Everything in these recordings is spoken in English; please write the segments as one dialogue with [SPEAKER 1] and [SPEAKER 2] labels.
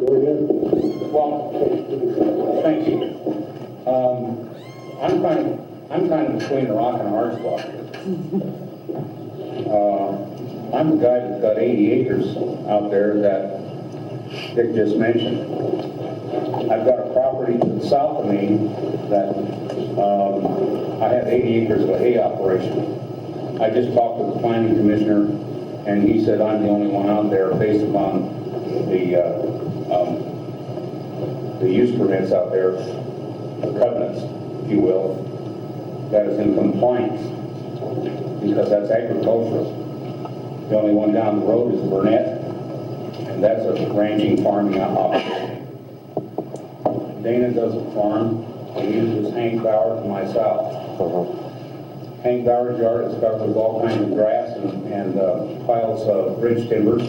[SPEAKER 1] Go ahead.
[SPEAKER 2] Well, thank you. I'm kind of between a rock and a hard spot here. I'm the guy that's got 80 acres out there that Dick just mentioned. I've got a property to the south of me that I have 80 acres of a hay operation. I just talked to the planning commissioner, and he said I'm the only one out there based upon the use permits out there, the covenants, if you will, that is in compliance, because that's agricultural. The only one down the road is Burnett, and that's a ranching farming operation. Dana doesn't farm, he uses Hank Bauer to my south. Hank Bauer's yard is covered with all kinds of grass and piles of ridge timbers,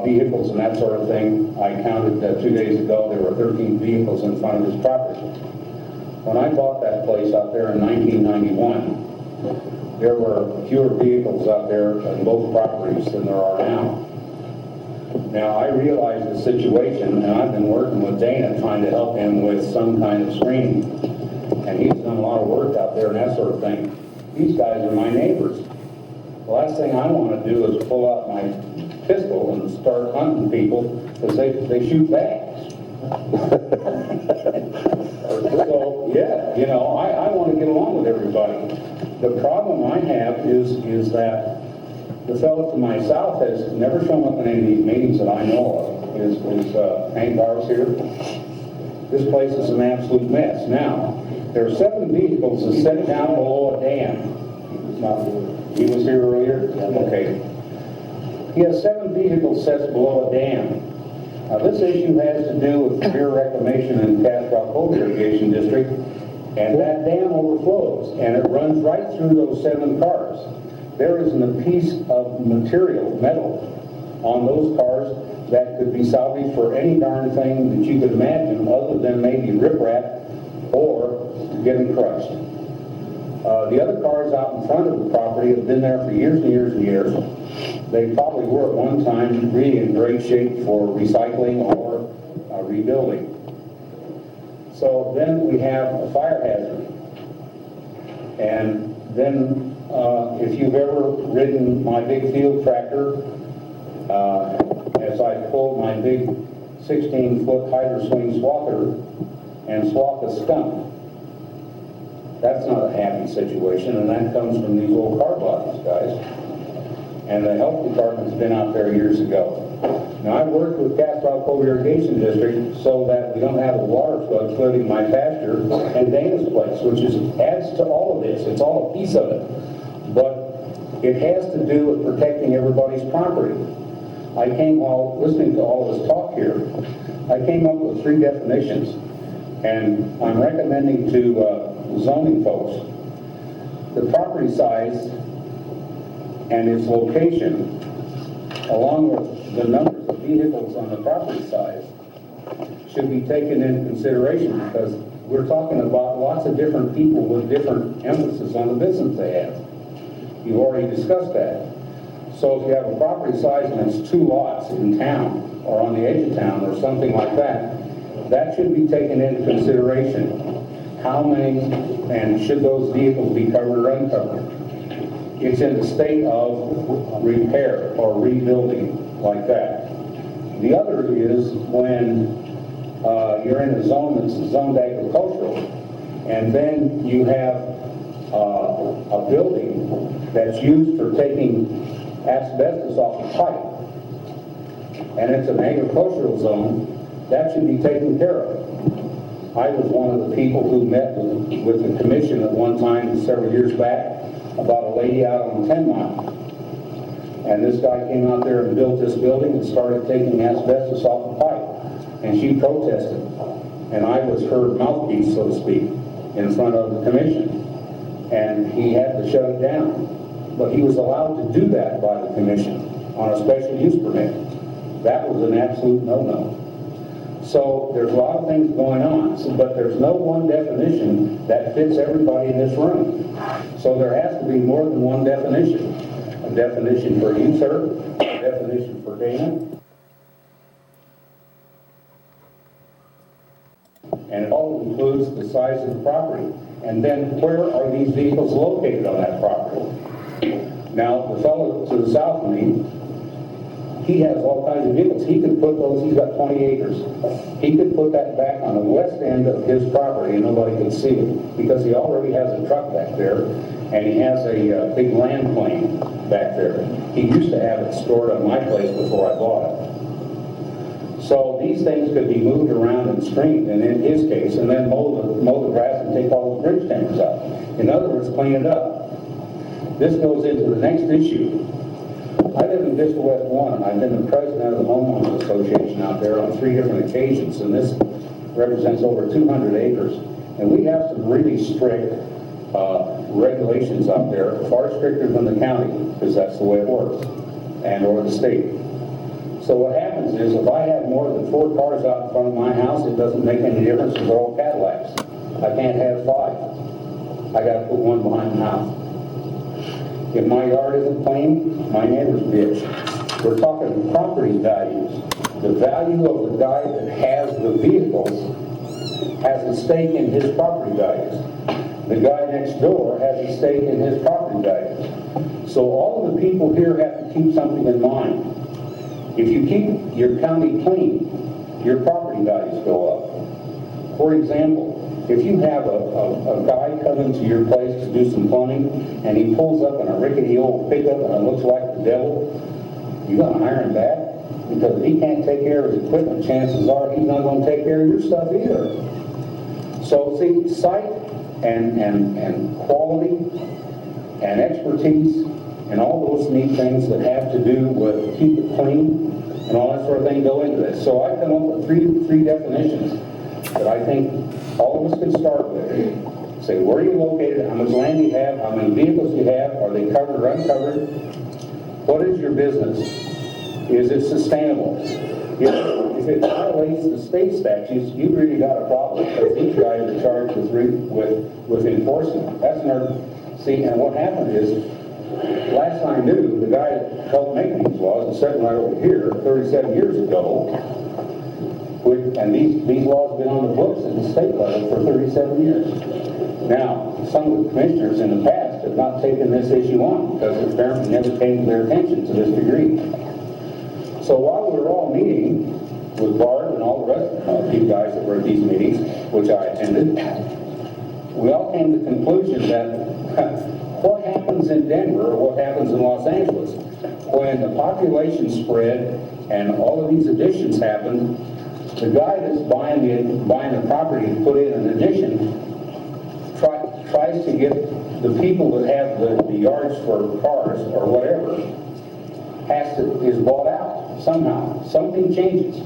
[SPEAKER 2] vehicles and that sort of thing. I counted 2 days ago, there were 13 vehicles in front of his property. When I bought that place out there in 1991, there were fewer vehicles out there on both properties than there are now. Now, I realize the situation, and I've been working with Dana trying to help him with some kind of screening. And he's done a lot of work out there and that sort of thing. These guys are my neighbors. The last thing I want to do is pull out my pistol and start hunting people because they shoot back. So, yeah, you know, I want to get along with everybody. The problem I have is that the fellow to my south has never shown up in any of these meetings that I know of. Is Hank Bowers here? This place is an absolute mess. Now, there are 7 vehicles that sit down below a dam. Now, he was here earlier? Okay. He has 7 vehicles set below a dam. Now, this issue has to do with severe reclamation in Castrop Cove Irrigation District, and that dam overflows, and it runs right through those 7 cars. There isn't a piece of material, metal, on those cars that could be salvaged for any darn thing that you could imagine, other than maybe riprap or to get them crushed. The other cars out in front of the property have been there for years and years and years. They probably were at one time really in great shape for recycling or rebuilding. So then we have a fire hazard. And then if you've ever ridden my big field tractor, as I pulled my big 16-foot hydro swing swather and swat the stump, that's not a happy situation, and that comes from these old car bodies, guys. And the health department's been out there years ago. Now, I've worked with Castrop Cove Irrigation District so that we don't have a water flood flooding my pasture and Dana's place, which adds to all of this. It's all a piece of it. But it has to do with protecting everybody's property. While listening to all this talk here, I came up with 3 definitions. And I'm recommending to zoning folks, the property size and its location, along with the numbers of vehicles on the property size, should be taken into consideration, because we're talking about lots of different people with different emphasis on the business they have. You've already discussed that. So if you have a property size and it's 2 lots in town, or on the edge of town, or something like that, that should be taken into consideration. How many, and should those vehicles be covered or uncovered? It's in the state of repair or rebuilding, like that. The other is when you're in a zone that's zoned agricultural, and then you have a building that's used for taking asbestos off a pipe, and it's an agricultural zone, that should be taken care of. I was one of the people who met with the commission at one time several years back about a lady out on 10 Mile. And this guy came out there and built this building and started taking asbestos off the pipe. And she protested. And I was her mouthpiece, so to speak, in front of the commission. And he had to shut it down. But he was allowed to do that by the commission on a special use permit. That was an absolute no-no. So there's a lot of things going on, but there's no one definition that fits everybody in this room. So there has to be more than one definition. A definition for you, sir, a definition for Dana, and it all includes the size of the property. And then where are these vehicles located on that property? Now, the fellow to the south of me, he has all kinds of vehicles. He could put those, he's got 20 acres. He could put that back on the west end of his property and nobody can see it because he already has a truck back there and he has a big land claim back there. He used to have it stored on my place before I bought it. So these things could be moved around and screened, and in his case, and then mow the grass and take all the bridge timbers out. In other words, clean it up. This goes into the next issue. I live in Vista West 1, and I've been the president of the homeowners association out there on 3 different occasions, and this represents over 200 acres. And we have some really strict regulations out there, far stricter than the county, because that's the way it works, and or the state. So what happens is, if I have more than 4 cars out in front of my house, it doesn't make any difference if they're all Cadillacs. I can't have 5. I got to put 1 behind the house. If my yard isn't clean, my neighbor's bitch. We're talking property values. The value of the guy that has the vehicles has a stake in his property values. The guy next door has a stake in his property values. So all of the people here have to keep something in mind. If you keep your county clean, your property values go up. For example, if you have a guy coming to your place to do some plumbing, and he pulls up in a rickety old pickup and it looks like the devil, you're going to hire him back? Because if he can't take care of his equipment, chances are he's not going to take care of your stuff either. So see, sight and quality and expertise and all those neat things that have to do with keep it clean and all that sort of thing go into this. So I've come up with three definitions that I think all of us can start with. Say, where are you located? How much land do you have? How many vehicles do you have? Are they covered or uncovered? What is your business? Is it sustainable? If it violates the state statutes, you've really got a problem because these guys are charged with enforcement. That's see, and what happened is, last I knew, the guy that helped make these laws was sitting right over here 37 years ago. And these laws have been on the books at the state level for 37 years. Now, some of the commissioners in the past have not taken this issue on because it apparently never came to their attention to this degree. So while we were all meeting with Bart and all the rest of you guys that were at these meetings, which I attended, we all came to the conclusion that what happens in Denver or what happens in Los Angeles, when the population spread and all of these additions happened, the guy that's buying the property to put in an addition tries to get the people that have the yards for cars or whatever is bought out somehow. Something changes.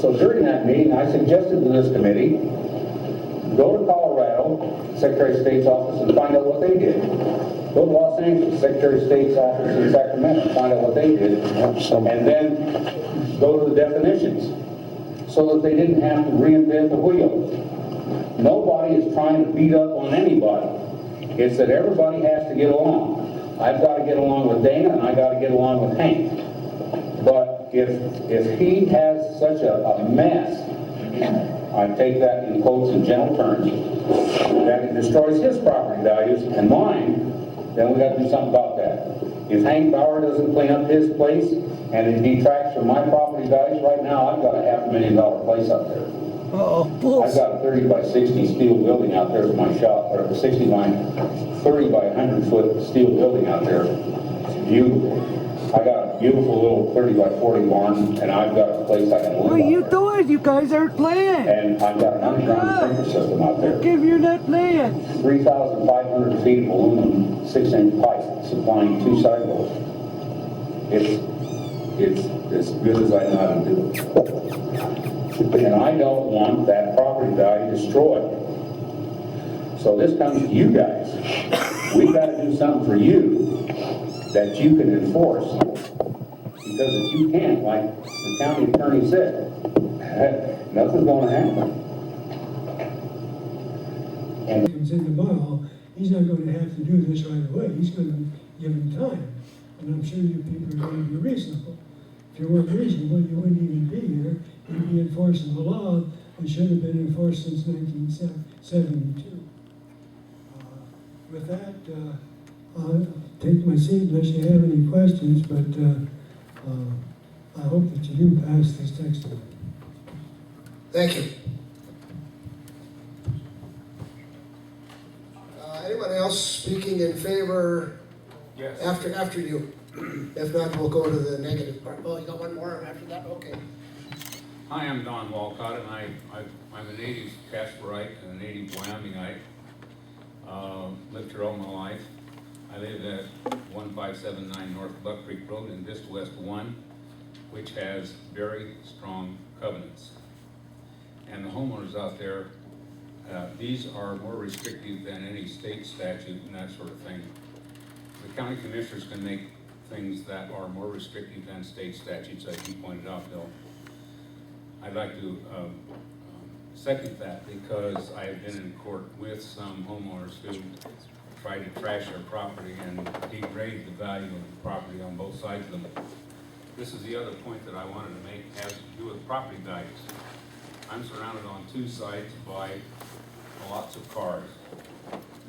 [SPEAKER 2] So during that meeting, I suggested to this committee, go to Colorado, Secretary of State's office, and find out what they did. Go to Los Angeles, Secretary of State's office in Sacramento, find out what they did, and then go to the definitions, so that they didn't have to reinvent the wheel. Nobody is trying to beat up on anybody. It's that everybody has to get along. I've got to get along with Dana, and I got to get along with Hank. But if he has such a mess, I take that in quotes in gentle terms, that it destroys his property values and mine, then we got to do something about that. If Hank Bauer doesn't clean up his place and it detracts from my property values, right now I've got a $500,000 place up there. I've got a 30 by 60 steel building out there for my shop, or a 30 by 100 foot steel building out there. It's beautiful. I got a beautiful little 30 by 40 barn, and I've got a place I can live.
[SPEAKER 1] What are you doing? You guys aren't playing.
[SPEAKER 2] And I've got an underground sprinkler system out there.
[SPEAKER 1] Give you that playing.
[SPEAKER 2] 3,500 feet of aluminum 6-inch pipe supplying 2 sidewalls. It's as good as I know how to do it. And I don't want that property value destroyed. So this comes to you guys. We've got to do something for you that you can enforce. Because if you can't, like the county attorney said, nothing's going to happen.
[SPEAKER 3] And comes in tomorrow, he's not going to have to do this right away. He's going to give him time. And I'm sure you people are going to be reasonable. If you weren't reasonable, you wouldn't even be here. You'd be enforcing the law It should have been enforced since 1972. With that, I'll take my seat unless you have any questions, but I hope that you do pass this text amendment.
[SPEAKER 4] Thank you. Anyone else speaking in favor?
[SPEAKER 2] Yes.
[SPEAKER 4] After you. If not, we'll go to the negative part. Oh, you got one more after that? Okay.
[SPEAKER 2] Hi, I'm Don Walcott, and I'm a native Casperite and a native Wyomingite. Lived here all my life. I live at 1579 North Buck Creek Road in Vista West 1, which has very strong covenants. And the homeowners out there, these are more restrictive than any state statute and that sort of thing. The county commissioners can make things that are more restrictive than state statutes, as you pointed out, Bill. I'd like to second that because I have been in court with some homeowners who tried to trash their property and degrade the value of the property on both sides of them. This is the other point that I wanted to make, has to do with property values. I'm surrounded on two sides by lots of cars.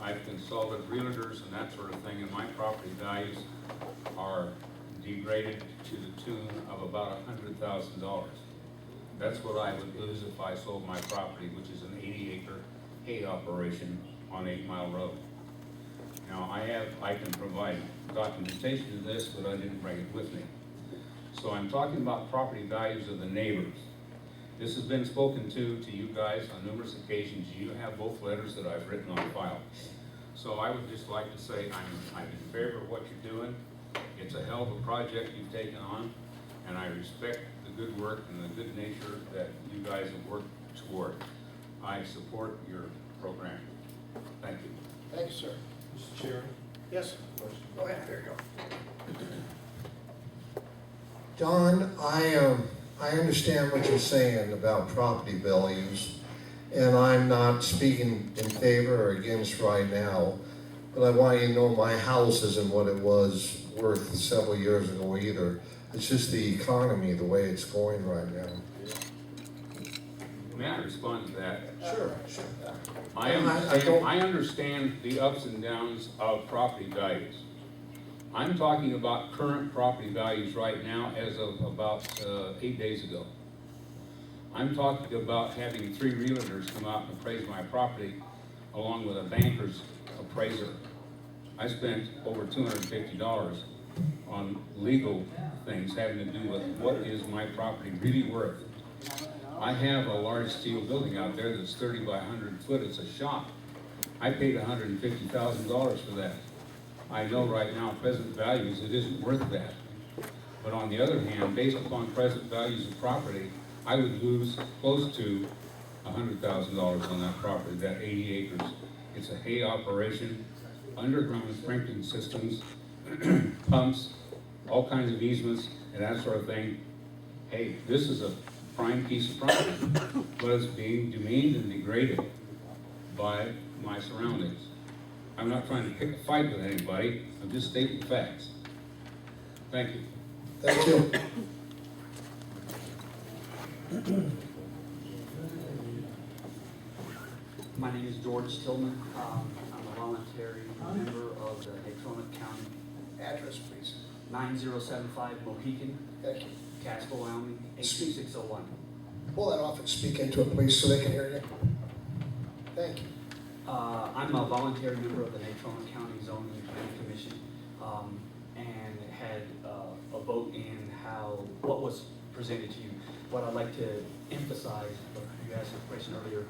[SPEAKER 2] I've consulted realtors and that sort of thing, and my property values are degraded to the tune of about $100,000. That's what I would lose if I sold my property, which is an 80-acre hay operation on 8 Mile Road. Now, I can provide documentation of this, but I didn't bring it with me. So I'm talking about property values of the neighbors. This has been spoken to you guys on numerous occasions. You have both letters that I've written on file. So I would just like to say I'm in favor of what you're doing. It's a hell of a project you've taken on, and I respect the good work and the good nature that you guys have worked toward. I support your program. Thank you.
[SPEAKER 4] Thank you, sir.
[SPEAKER 5] Mr. Chairman?
[SPEAKER 4] Yes.
[SPEAKER 5] Question.
[SPEAKER 4] Go ahead. There you go. Don, I understand what you're saying about property values, and I'm not speaking in favor or against right now, but I want you to know my house isn't what it was worth several years ago either. It's just the economy, the way it's going right now.
[SPEAKER 2] May I respond to that?
[SPEAKER 4] Sure.
[SPEAKER 2] I understand the ups and downs of property values. I'm talking about current property values right now as of about 8 days ago. I'm talking about having 3 realtors come out and appraise my property along with a banker's appraiser. I spent over $250 on legal things having to do with what is my property really worth. I have a large steel building out there that's 30 by 100 foot. It's a shop. I paid $150,000 for that. I know right now, present values, it isn't worth that. But on the other hand, based upon present values of property, I would lose close to $100,000 on that property, that 80 acres. It's a hay operation, underground sprinkling systems, pumps, all kinds of easements, and that sort of thing. Hey, this is a prime piece of property, but it's being demeaned and degraded by my surroundings. I'm not trying to pick a fight with anybody, I'm just stating facts. Thank you.
[SPEAKER 4] Thank you.
[SPEAKER 6] My name is George Tillman. I'm a voluntary member of the Natrona County.
[SPEAKER 4] Address, please.
[SPEAKER 6] 9075 Mohican,
[SPEAKER 4] Thank you.
[SPEAKER 6] Casco, Wyoming, 82601.
[SPEAKER 4] Pull that off and speak into it, please, so they can hear you. Thank you.
[SPEAKER 6] I'm a voluntary member of the Natrona County Zoning and Planning Commission, and had a vote in what was presented to you. What I'd like to emphasize, you asked a question earlier,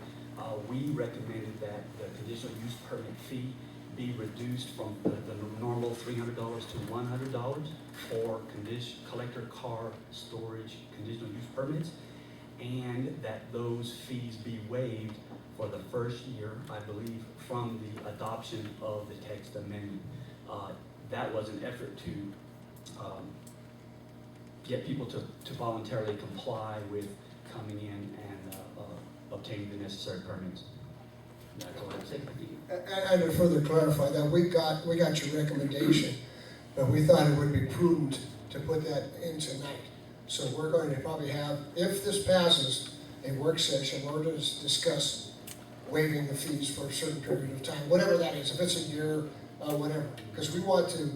[SPEAKER 6] we recommended that the conditional use permit fee be reduced from the normal $300 to $100 for collector car storage conditional use permits, and that those fees be waived for the first year, I believe, from the adoption of the text amendment. That was an effort to get people to voluntarily comply with coming in and obtaining the necessary permits. That's all I have to say. Thank you.
[SPEAKER 4] And to further clarify that, we got your recommendation, but we thought it would be prudent to put that in tonight. So we're going to probably have, if this passes,
[SPEAKER 5] a work session or to discuss waiving the fees for a certain period of time, whatever that is, if it's a year, whatever. Because we want to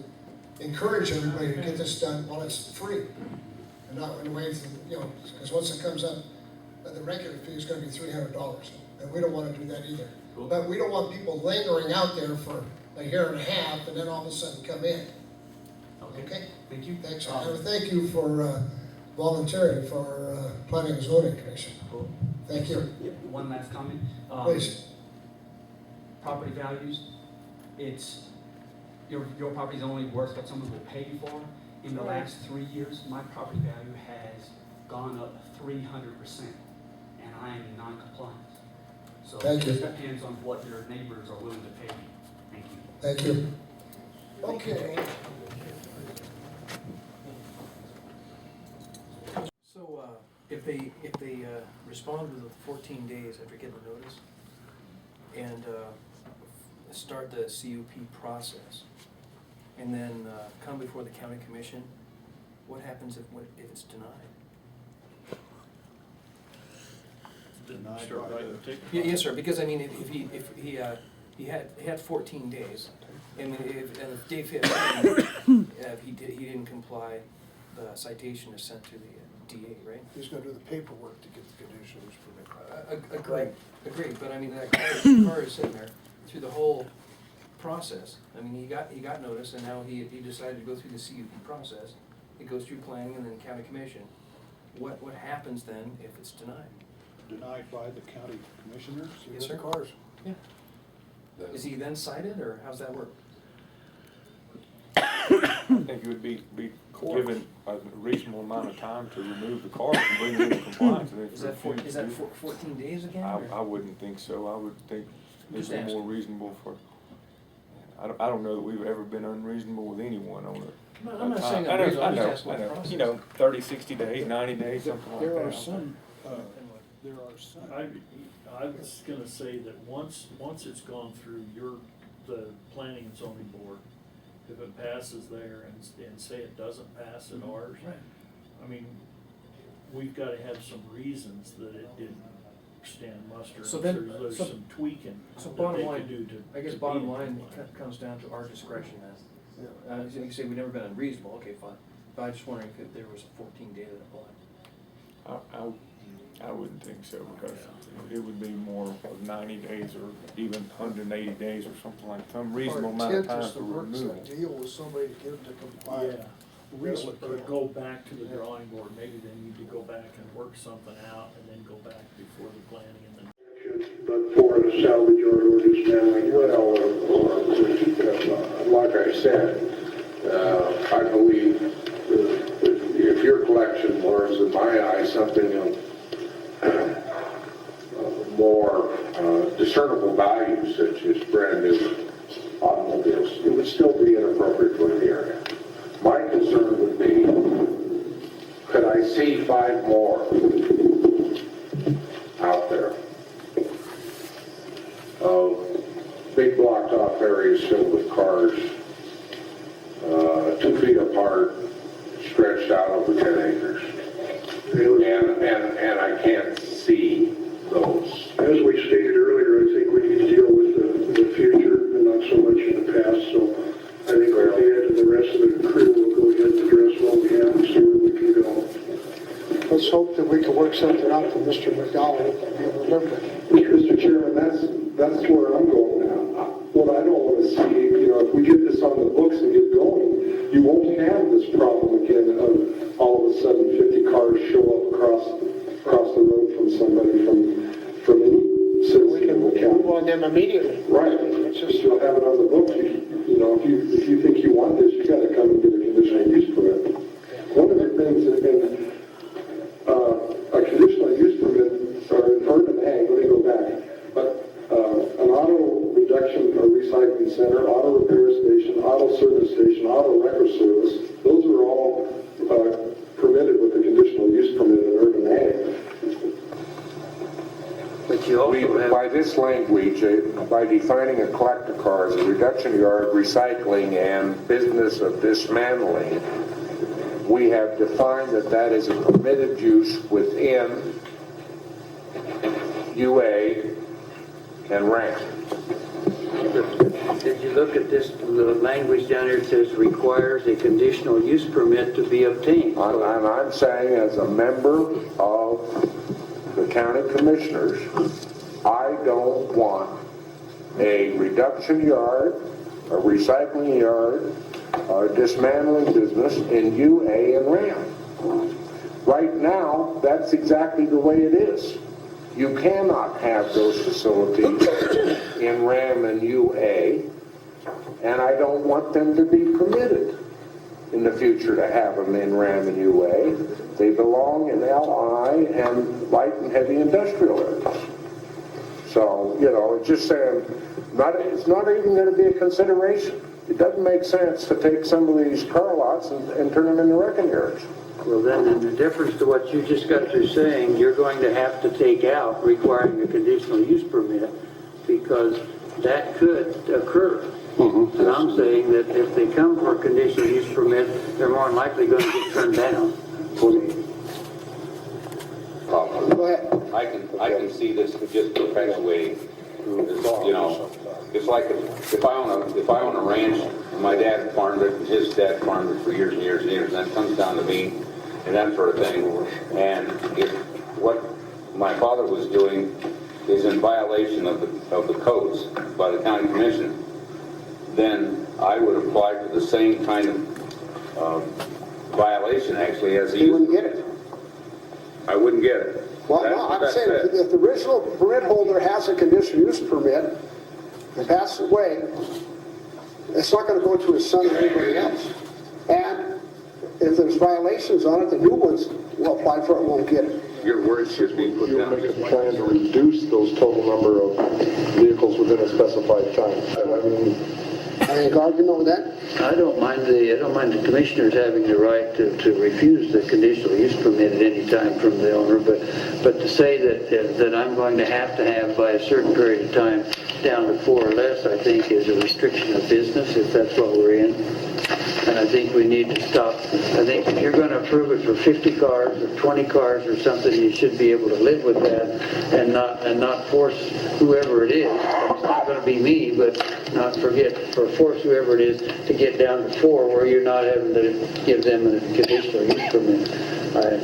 [SPEAKER 5] encourage everybody to get this done while it's free. And not in ways, because once it comes up, the regular fee is gonna be $300. And we don't wanna do that either.
[SPEAKER 6] Cool.
[SPEAKER 5] But we don't want people lingering out there for a year and a half and then all of a sudden come in. Okay?
[SPEAKER 6] Thank you.
[SPEAKER 5] Thanks. And thank you for volunteering for Planning and Zoning Commission.
[SPEAKER 6] Cool.
[SPEAKER 5] Thank you.
[SPEAKER 6] One last comment.
[SPEAKER 5] Please.
[SPEAKER 6] Property values, it's, your property's only worth what someone will pay you for. In the last 3 years, my property value has gone up 300%, and I am in non-compliance. So
[SPEAKER 5] Thank you.
[SPEAKER 6] it depends on what your neighbors are willing to pay you. Thank you.
[SPEAKER 5] Thank you. Okay.
[SPEAKER 7] So, if they respond within 14 days after getting the notice and start the CUP process, and then come before the county commission, what happens if it's denied? Yes, sir, because I mean, if he had 14 days, and if Dave hit, if he didn't comply, the citation is sent to the DA, right?
[SPEAKER 8] He's gonna do the paperwork to get the conditional use permit.
[SPEAKER 7] Agreed, but I mean, that car is sitting there through the whole process. I mean, he got notice, and now he decided to go through the CUP process. It goes through planning and then county commission. What happens then if it's denied?
[SPEAKER 8] Denied by the county commissioners?
[SPEAKER 7] Yes, sir.
[SPEAKER 8] Cars.
[SPEAKER 7] Yeah. Is he then cited, or how's that work?
[SPEAKER 9] I think it would be given a reasonable amount of time to remove the car and bring it into compliance. And if
[SPEAKER 7] Is that
[SPEAKER 9] they refuse to do-
[SPEAKER 7] 14 days again? or-
[SPEAKER 9] I wouldn't think so. I would think it'd
[SPEAKER 7] Just
[SPEAKER 9] be
[SPEAKER 7] asking.
[SPEAKER 9] more reasonable for, I don't know that we've ever been unreasonable with anyone on it.
[SPEAKER 7] I'm not saying
[SPEAKER 9] I know,
[SPEAKER 7] unreasonable, I'm just
[SPEAKER 9] I
[SPEAKER 7] asking what the
[SPEAKER 9] know,
[SPEAKER 7] process
[SPEAKER 9] you know, 30, 60 days, 90 days, something like that.
[SPEAKER 8] There are some,
[SPEAKER 10] I was gonna say that once it's gone through the planning and zoning board, if it passes there and say it doesn't pass at ours,
[SPEAKER 7] Right.
[SPEAKER 10] I mean, we've gotta have some reasons that it didn't stand muster.
[SPEAKER 7] So
[SPEAKER 10] and
[SPEAKER 7] then-
[SPEAKER 10] there's
[SPEAKER 7] so-
[SPEAKER 10] some tweaking
[SPEAKER 7] So
[SPEAKER 10] that
[SPEAKER 7] bottom
[SPEAKER 10] they
[SPEAKER 7] line,
[SPEAKER 10] could do to.
[SPEAKER 7] I guess
[SPEAKER 10] to
[SPEAKER 7] bottom
[SPEAKER 10] be in
[SPEAKER 7] line
[SPEAKER 10] compliance.
[SPEAKER 7] comes down to our discretion then. So you say we've never been unreasonable, okay, fine. But I just wondering if there was a 14-day that applied.
[SPEAKER 9] I wouldn't think so, because it would be more of 90 days or even 180 days or something like, some reasonable amount of time for removal.
[SPEAKER 8] Deal with somebody to get them to comply.
[SPEAKER 10] Yeah, or go back to the drawing board, maybe they need to go back and work something out and then go back before the planning and then.
[SPEAKER 11] But for the salvage yard or dismantling, well, like I said, I believe if your collection was, in my eyes, something of more discernible values, such as brand new automobiles, it would still be inappropriate for the area. My concern would be, could I see 5 more out there of big blocked off areas filled with cars, 2 feet apart, stretched out over 10 acres. And I can't see those. As we stated earlier, I think we need to deal with the future and not so much in the past. So I think our head and the rest of the crew will go ahead and address what we have and see where we can go.
[SPEAKER 8] Let's hope that we can work something out for Mr. McDowell and be able to live with it.
[SPEAKER 11] Mr. Chairman, that's where I'm going now. What I don't want to see, if we get this on the books and get going, you won't have this problem again of all of a sudden 50 cars show up across the road from somebody from any citizen in the county.
[SPEAKER 8] Move on them immediately.
[SPEAKER 11] Right. It's just you'll have it on the books. If you think you want this, you got to come and get a conditional use permit. One of the things a conditional use permit, or an urban ag, let me go back, but an auto reduction or recycling center, auto repair station, auto service station, auto record service, those are all permitted with a conditional use permit in urban ag.
[SPEAKER 2] But you also have.
[SPEAKER 11] By this language, by defining a collector car as a reduction yard, recycling, and business of dismantling, we have defined that is a permitted use within
[SPEAKER 2] UA, and RAM.
[SPEAKER 1] Did you look at this, the language down here? It says requires a conditional use permit to be obtained.
[SPEAKER 2] And I'm saying, as a member of the county commissioners, I don't want a reduction yard, a recycling yard, a dismantling business in UA and RAM. Right now, that's exactly the way it is. You cannot have those facilities in RAM and UA, and I don't want them to be permitted in the future to have them in RAM and UA. They belong in LI and light and heavy industrial areas. So, you know, it's just saying, it's not even going to be a consideration. It doesn't make sense to take some of these car lots and turn them into wrecking yards.
[SPEAKER 1] Well, then, in the difference to what you just got through saying, you're going to have to take out requiring a conditional use permit, because that could occur. And I'm saying that if they come for a conditional use permit, they're more than likely going to get turned down.
[SPEAKER 8] Go ahead.
[SPEAKER 2] I can see this just perpetuating. You know, it's like if I own a ranch, and my dad farmed it, and his dad farmed it for years and years and years, and that comes down to me and that sort of thing. And if what my father was doing is in violation of the codes by the county commission, then I would apply for the same kind of violation actually as he
[SPEAKER 8] You wouldn't get it.
[SPEAKER 2] I wouldn't get it.
[SPEAKER 8] Well, no, I'm saying if the original permit holder has a conditional use permit and passes away, it's not going to go to his son or anybody else. And if there's violations on it, the new ones will apply for it, won't get it.
[SPEAKER 2] Your words should be put
[SPEAKER 11] You're
[SPEAKER 2] down.
[SPEAKER 11] making a plan to reduce those total number of vehicles within a specified time.
[SPEAKER 8] Any argument with that?
[SPEAKER 1] I don't mind the commissioners having the right to refuse the conditional use permit at any time from the owner, but to say that I'm going to have by a certain period of time down to 4 or less, I think is a restriction of business, if that's what we're in. And I think we need to stop. I think if you're going to approve it for 50 cars or 20 cars or something, you should be able to live with that and not force whoever it is. It's not going to be me, but force whoever it is to get down to 4 where you're not having to give them a conditional use permit.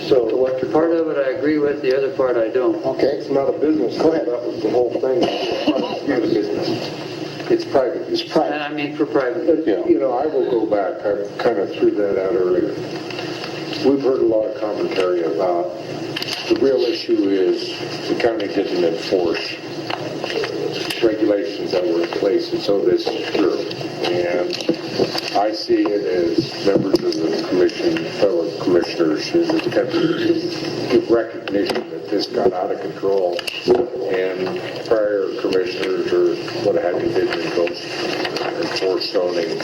[SPEAKER 1] So part of it I agree with, the other part I don't.
[SPEAKER 8] Okay.
[SPEAKER 11] It's not a business.
[SPEAKER 8] Go ahead.
[SPEAKER 11] That was the whole thing. It's not a business. It's private. It's private.
[SPEAKER 1] And I mean for private.
[SPEAKER 11] You know, I will go back. I kind of threw that out earlier. We've heard a lot of commentary about the real issue is the county didn't enforce regulations that were in place, and so this is true. And I see it as members of the commission, fellow commissioners, as attempting to give recognition that this got out of control, and prior commissioners or what have you didn't enforce zoning.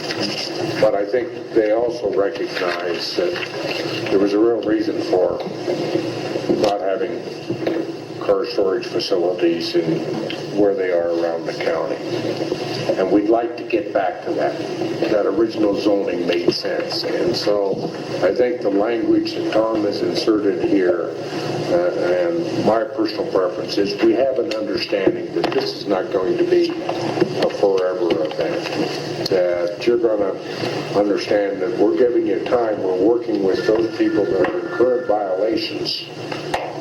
[SPEAKER 11] But I think they also recognize that there was a real reason for not having car storage facilities in where they are around the county. And we'd like to get back to that. That original zoning made sense. And so I think the language that Tom has inserted here, and my personal preference is we have an understanding that this is not going to be a forever event. That you're going to understand that we're giving you time, we're working with those people that are in current violations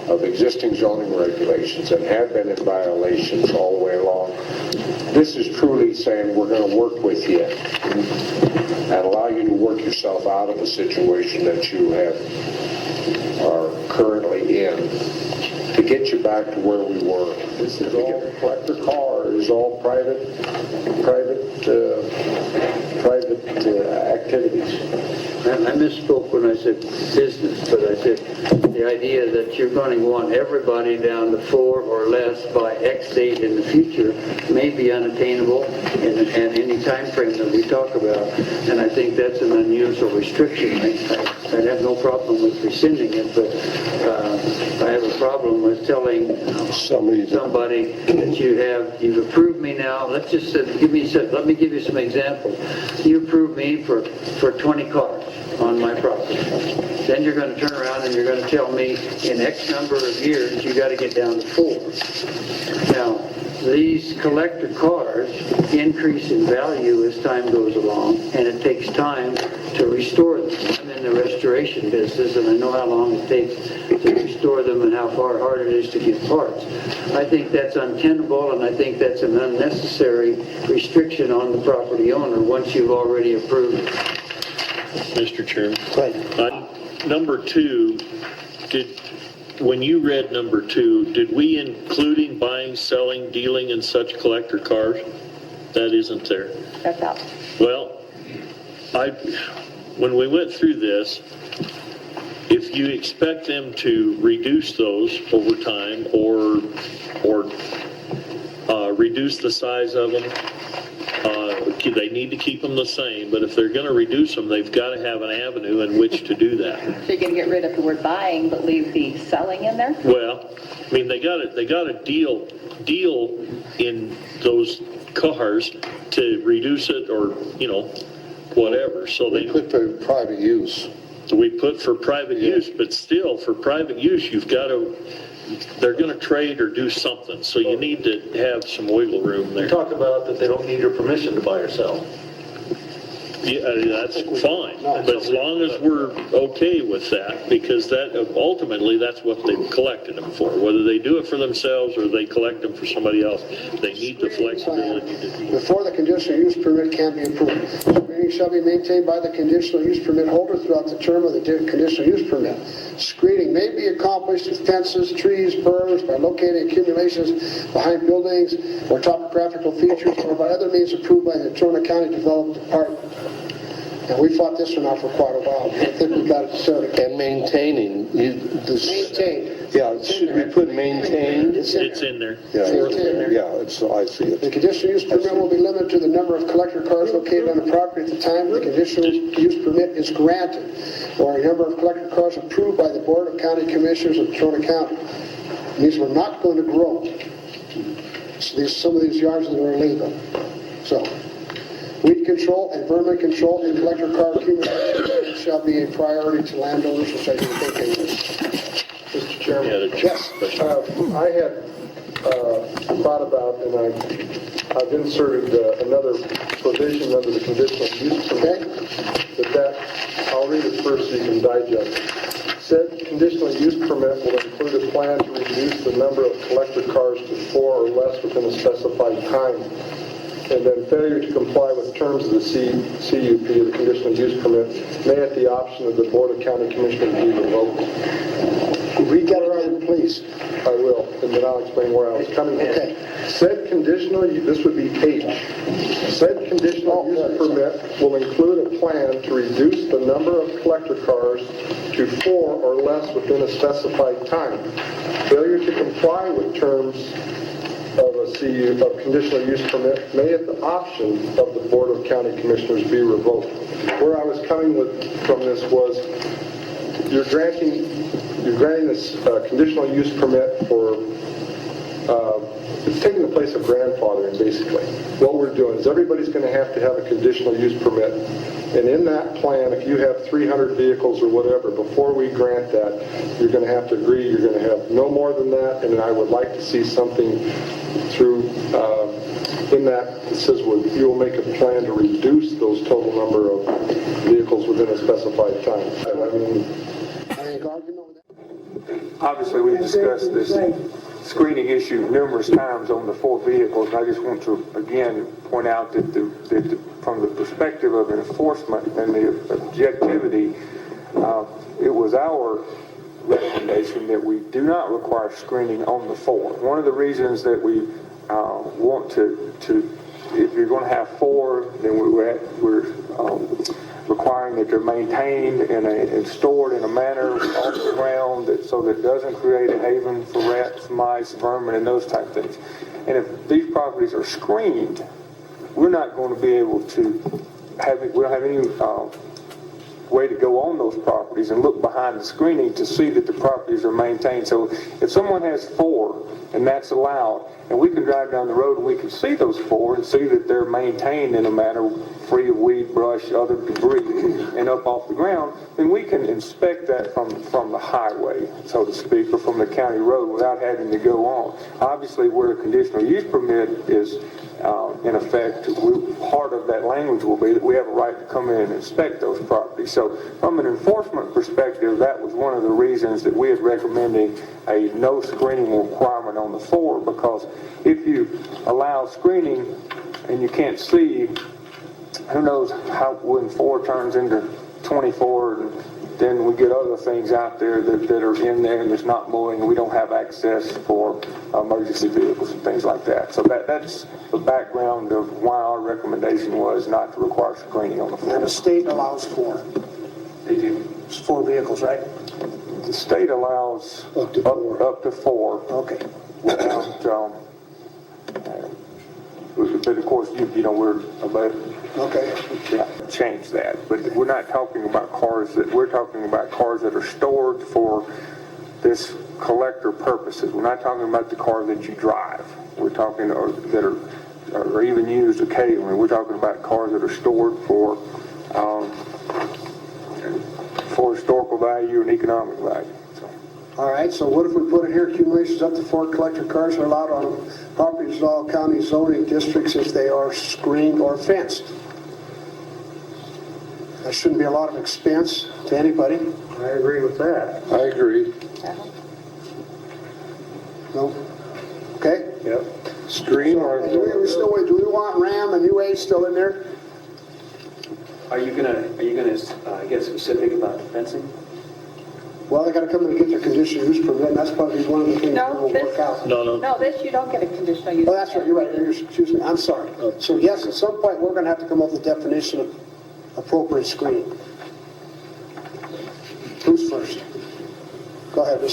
[SPEAKER 11] of existing zoning regulations and have been in violations all the way along. This is truly saying we're going to work with you and allow you to work yourself out of the situation that you are currently in to get you back to where we were. This is all collector cars, all private activities.
[SPEAKER 1] I misspoke when I said business, but I said the idea that you're going to want everybody down to 4 or less by X date in the future may be unattainable in any time frame that we talk about. And I think that's an unusual restriction. I have no problem with rescinding it, but I have a problem with telling somebody that you've approved me now. Let's just let me give you some examples. You approved me for 20 cars. on my property. Then you're going to turn around and you're going to tell me in X number of years, you got to get down to 4. Now, these collector cars increase in value as time goes along, and it takes time to restore them. I'm in the restoration business, and I know how long it takes to restore them and how hard it is to get parts. I think that's untenable, and I think that's an unnecessary restriction on the property owner once you've already approved it.
[SPEAKER 12] Mr. Chairman. On number 2, when you read number 2, did we including buying, selling, dealing in such collector cars? That isn't there.
[SPEAKER 13] That's out.
[SPEAKER 12] Well, when we went through this, if you expect them to reduce those over time or reduce the size of them, they need to keep them the same, but if they're going to reduce them, they've got to have an avenue in which to do that.
[SPEAKER 13] So you're going to get rid of the word buying, but leave the selling in there?
[SPEAKER 12] Well, I mean, they got a deal in those cars to reduce it, or whatever. So
[SPEAKER 14] We put for private use.
[SPEAKER 12] we put for private use, but still for private use, they're going to trade or do something. So you need to have some wiggle room there.
[SPEAKER 15] Talk about that they don't need your permission to buy or sell.
[SPEAKER 12] Yeah, that's fine, but as long as we're okay with that, because ultimately that's what they've collected them for. Whether they do it for themselves or they collect them for somebody else, they need the flexibility to do it.
[SPEAKER 8] Before the conditional use permit can be approved, screening shall be maintained by the conditional use permit holder throughout the term of the conditional use permit. Screening may be accomplished with fences, trees, berms, by locating accumulations behind buildings or topographical features, or by other means approved by the Natrona County Development Department. And we fought this one out for quite a while. I think we got it started.
[SPEAKER 14] And maintaining.
[SPEAKER 8] Maintained.
[SPEAKER 14] Yeah, should we put maintained?
[SPEAKER 12] It's in there.
[SPEAKER 14] Yeah,
[SPEAKER 8] It's in there.
[SPEAKER 14] yeah, I see
[SPEAKER 8] The
[SPEAKER 14] it.
[SPEAKER 8] conditional use permit will be limited to the number of collector cars located on the property at the time the conditional use permit is granted, or a number of collector cars approved by the Board of County Commissioners of Natrona County. These were not going to grow. So some of these yards that are illegal. So, weed control and vermin control in collector car accumulation shall be a priority to landowners, which I think it is.
[SPEAKER 11] Mr. Chairman?
[SPEAKER 8] Yes.
[SPEAKER 11] I had thought about, and I've inserted another provision under the conditional use permit, I'll read it first so you can digest it. Said conditional use permit will include a plan to reduce the number of collector cars to 4 or less within a specified time. And then failure to comply with terms of the CUP, the conditional use permit, may at the option of the Board of County Commissioners be revoked.
[SPEAKER 8] Read that around, please.
[SPEAKER 11] I will, and then I'll explain where I was coming from.
[SPEAKER 8] Okay.
[SPEAKER 11] Said conditional, this would be H. Said conditional use permit will include a plan to reduce the number of collector cars to 4 or less within a specified time. Failure to comply with terms of a conditional use permit may at the option of the Board of County Commissioners be revoked. Where I was coming from this was you're granting this conditional use permit for it's taking the place of grandfathering, basically. What we're doing is everybody's going to have a conditional use permit. And in that plan, if you have 300 vehicles or whatever, before we grant that, you're going to have to agree you're going to have no more than that. And I would like to see something through in that says you will make a plan to reduce those total number of vehicles within a specified time.
[SPEAKER 9] Obviously, we've discussed this screening issue numerous times on the 4 vehicles, and I just want to again point out that, from the perspective of enforcement and the objectivity, it was our recommendation that we do not require screening on the 4. One of the reasons that we want to if you're going to have 4, then we're requiring that they're maintained and stored in a manner off the ground so that it doesn't create a haven for rats, mice, vermin, and those type things. And if these properties are screened, we're not going to be able to we don't have any way to go on those properties and look behind the screening to see that the properties are maintained. So if someone has 4 and that's allowed, and we can drive down the road and we can see those 4 and see that they're maintained in a manner free of weed, brush, other debris, and up off the ground, then we can inspect that from the highway, so to speak, or from the county road without having to go on. Obviously, where a conditional use permit is in effect, part of that language will be that we have a right to come in and inspect those properties. So from an enforcement perspective, that was one of the reasons that we had recommended a no screening requirement on the 4, because if you allow screening and you can't see, who knows how when 4 turns into 24, and then we get other things out there that are in there and there's not mowing, and we don't have access for emergency vehicles and things like that. So that's the background of why our recommendation was not to require screening on the
[SPEAKER 8] And the
[SPEAKER 9] floor.
[SPEAKER 8] state allows 4.
[SPEAKER 9] They do.
[SPEAKER 8] It's 4 vehicles, right?
[SPEAKER 9] The state allows
[SPEAKER 8] Up to 4.
[SPEAKER 9] Up to 4.
[SPEAKER 8] Okay.
[SPEAKER 9] Without, but of course, we're about
[SPEAKER 8] Okay.
[SPEAKER 9] change that. But we're not talking about cars we're talking about cars that are stored for this collector purposes. We're not talking about the car that you drive. We're talking that are even used occasionally. We're talking about cars that are stored for historical value and economic value. So.
[SPEAKER 8] All right, so what if we put it here, accumulations up to 4 collector cars are allowed on properties in all county zoning districts if they are screened or fenced? That shouldn't be a lot of expense to anybody.
[SPEAKER 1] I agree with that.
[SPEAKER 14] I agree.
[SPEAKER 8] No? Okay?
[SPEAKER 1] Yep.
[SPEAKER 14] Screen
[SPEAKER 8] Do we want RAM and UA still in there?
[SPEAKER 16] Are you gonna get specific about the fencing?
[SPEAKER 8] Well, they gotta come in and get their conditional use permit, and that's probably one of the things
[SPEAKER 13] No,
[SPEAKER 8] we'll work out.
[SPEAKER 13] No, this, you don't get a conditional use.
[SPEAKER 8] Oh, that's right, you're right, excuse me, I'm sorry. So yes, at some point, we're gonna have to come up with a definition of appropriate screening. Who's first? Go ahead, Mr.